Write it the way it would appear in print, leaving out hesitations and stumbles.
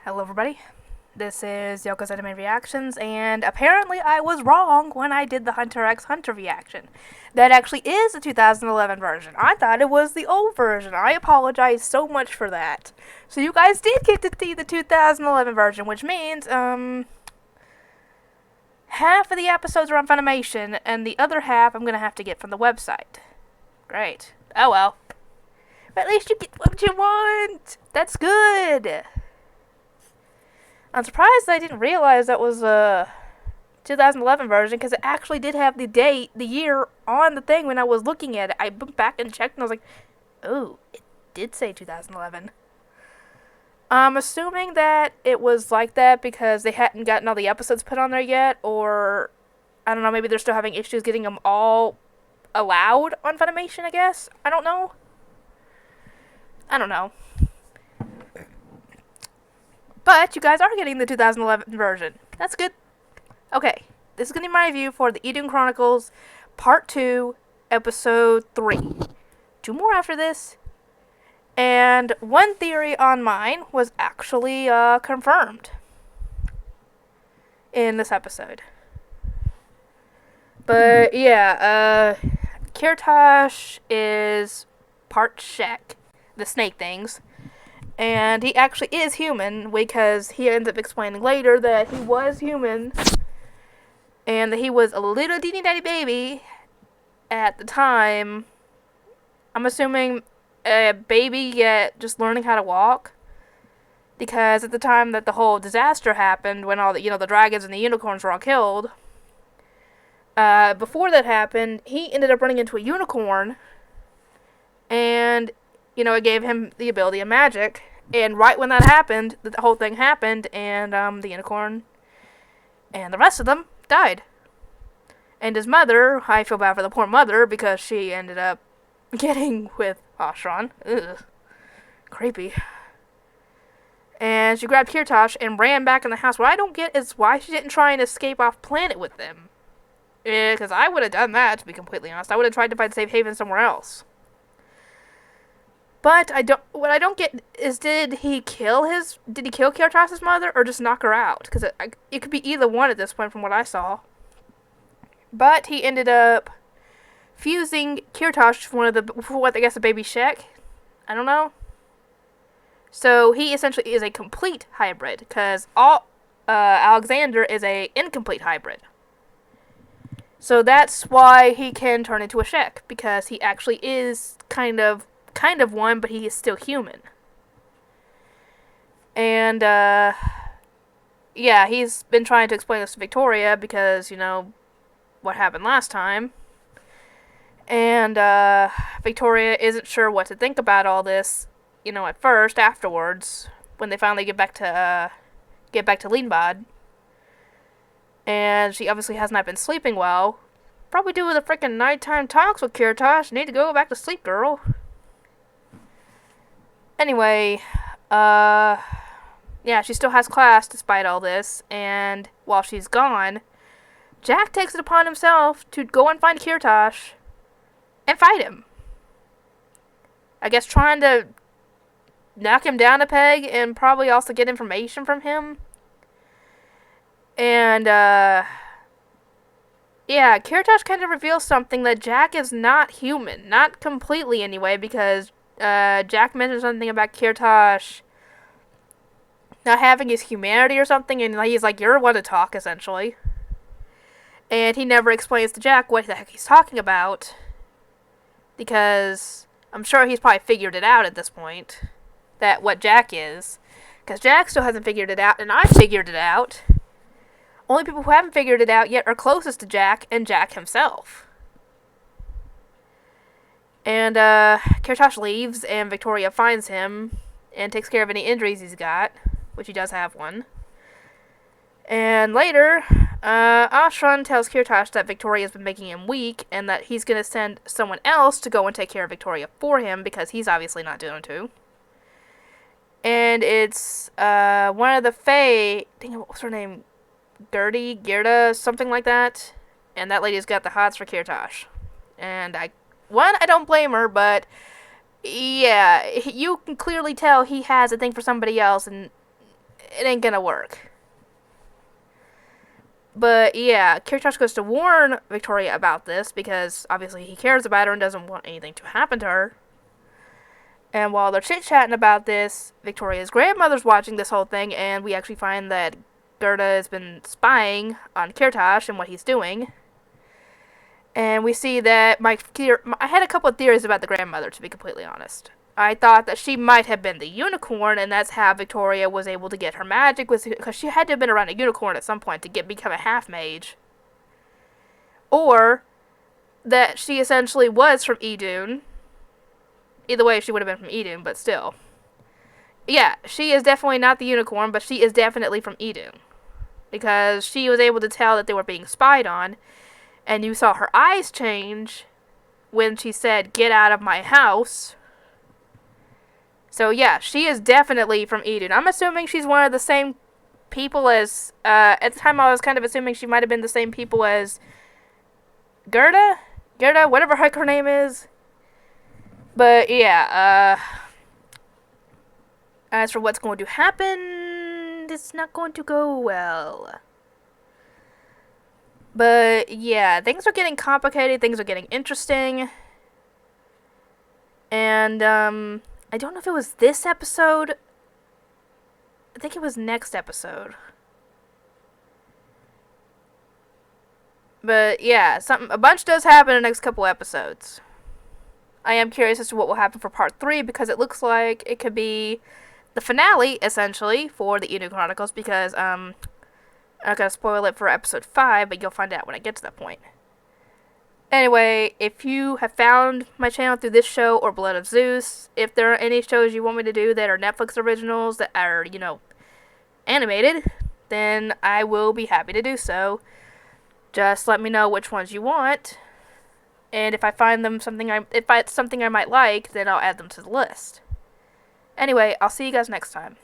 Hello everybody, this is Yoko's Anime Reactions, and apparently I was wrong when I did the Hunter x Hunter reaction. That actually is the 2011 version. I thought it was the old version. I apologize so much for that. So you guys did get to see the 2011 version, which means, half of the episodes are on Funimation, and the other half I'm gonna have to get from the website. Great. Oh well. But at least you get what you want! That's good! I'm surprised I didn't realize that was a 2011 version, because it actually did have the date, the year, on the thing when I was looking at it. I went back and checked, and I was like, oh, it did say 2011. I'm assuming that it was like that because they hadn't gotten all the episodes put on there yet, or, I don't know, maybe they're still having issues getting them all allowed on Funimation, I guess? I don't know. But you guys are getting the 2011 version. That's good. Okay, this is going to be my review for the Idhun Chronicles Part 2, Episode 3. 2 more after this. And one theory on mine was actually confirmed in this episode. But yeah, Kirtosh is part Shek, the snake things. And he actually is human, because he ends up explaining later that he was human, and that he was a little teeny tiny baby at the time. I'm assuming a baby yet just learning how to walk, because at the time that the whole disaster happened, when all the dragons and the unicorns were all killed, before that happened, he ended up running into a unicorn, and it gave him the ability of magic. And right when that happened, the whole thing happened, and the unicorn and the rest of them died. And his mother, I feel bad for the poor mother, because she ended up getting with Ashran. Ugh. Creepy. And she grabbed Kirtosh and ran back in the house. What I don't get is why she didn't try and escape off planet with them. Because I would have done that, to be completely honest. I would have tried to find safe haven somewhere else. But what I don't get is, did he kill Kirtosh's mother, or just knock her out? Because it could be either one at this point from what I saw. But he ended up fusing Kirtosh for what I guess a baby Shek. I don't know. So he essentially is a complete hybrid, because Alexander is a incomplete hybrid. So that's why he can turn into a Shek, because he actually is kind of one, but he is still human. And, yeah, he's been trying to explain this to Victoria, because, what happened last time. And, Victoria isn't sure what to think about all this, at first, afterwards, when they finally get back to Leanbad. And she obviously has not been sleeping well. Probably due to the freaking nighttime talks with Kirtosh. Need to go back to sleep, girl. Anyway, yeah, she still has class despite all this, and while she's gone, Jack takes it upon himself to go and find Kirtosh and fight him. I guess trying to knock him down a peg and probably also get information from him. And, yeah, Kirtosh kind of reveals something, that Jack is not human. Not completely, anyway, because Jack mentioned something about Kirtosh not having his humanity or something, and he's like, you're one to talk, essentially. And he never explains to Jack what the heck he's talking about, because I'm sure he's probably figured it out at this point, that what Jack is, because Jack still hasn't figured it out, and I figured it out. Only people who haven't figured it out yet are closest to Jack and Jack himself. And, Kirtosh leaves, and Victoria finds him, and takes care of any injuries he's got, which he does have one. And later, Ashran tells Kirtosh that Victoria's been making him weak, and that he's gonna send someone else to go and take care of Victoria for him, because he's obviously not doing it. And it's, one of the Fae, what was her name? Gerda, something like that. And that lady's got the hots for Kirtosh. And I don't blame her, but yeah, you can clearly tell he has a thing for somebody else, and it ain't gonna work. But yeah, Kiritosh goes to warn Victoria about this because obviously he cares about her and doesn't want anything to happen to her. And while they're chit-chatting about this, Victoria's grandmother's watching this whole thing, and we actually find that Gerda has been spying on Kiritosh and what he's doing. And we see that I had a couple of theories about the grandmother, to be completely honest. I thought that she might have been the unicorn, and that's how Victoria was able to get her magic, because she had to have been around a unicorn at some point to become a half-mage. Or that she essentially was from Idhun. Either way, she would have been from Idhun, but still. Yeah, she is definitely not the unicorn, but she is definitely from Idhun. Because she was able to tell that they were being spied on, and you saw her eyes change when she said, "Get out of my house." So yeah, she is definitely from Idhun. I'm assuming she's one of the same people as, at the time I was kind of assuming she might have been the same people as Gerda, whatever the heck her name is. But yeah, as for what's going to happen, it's not going to go well. But yeah, things are getting complicated, things are getting interesting. And, I don't know if it was this episode. I think it was next episode. But yeah, a bunch does happen in the next couple episodes. I am curious as to what will happen for part 3, because it looks like it could be the finale, essentially, for the Idhun Chronicles, because, I'm not going to spoil it for episode 5, but you'll find out when I get to that point. Anyway, if you have found my channel through this show or Blood of Zeus, if there are any shows you want me to do that are Netflix originals that are, animated, then I will be happy to do so. Just let me know which ones you want. And if I find them if it's something I might like, then I'll add them to the list. Anyway, I'll see you guys next time.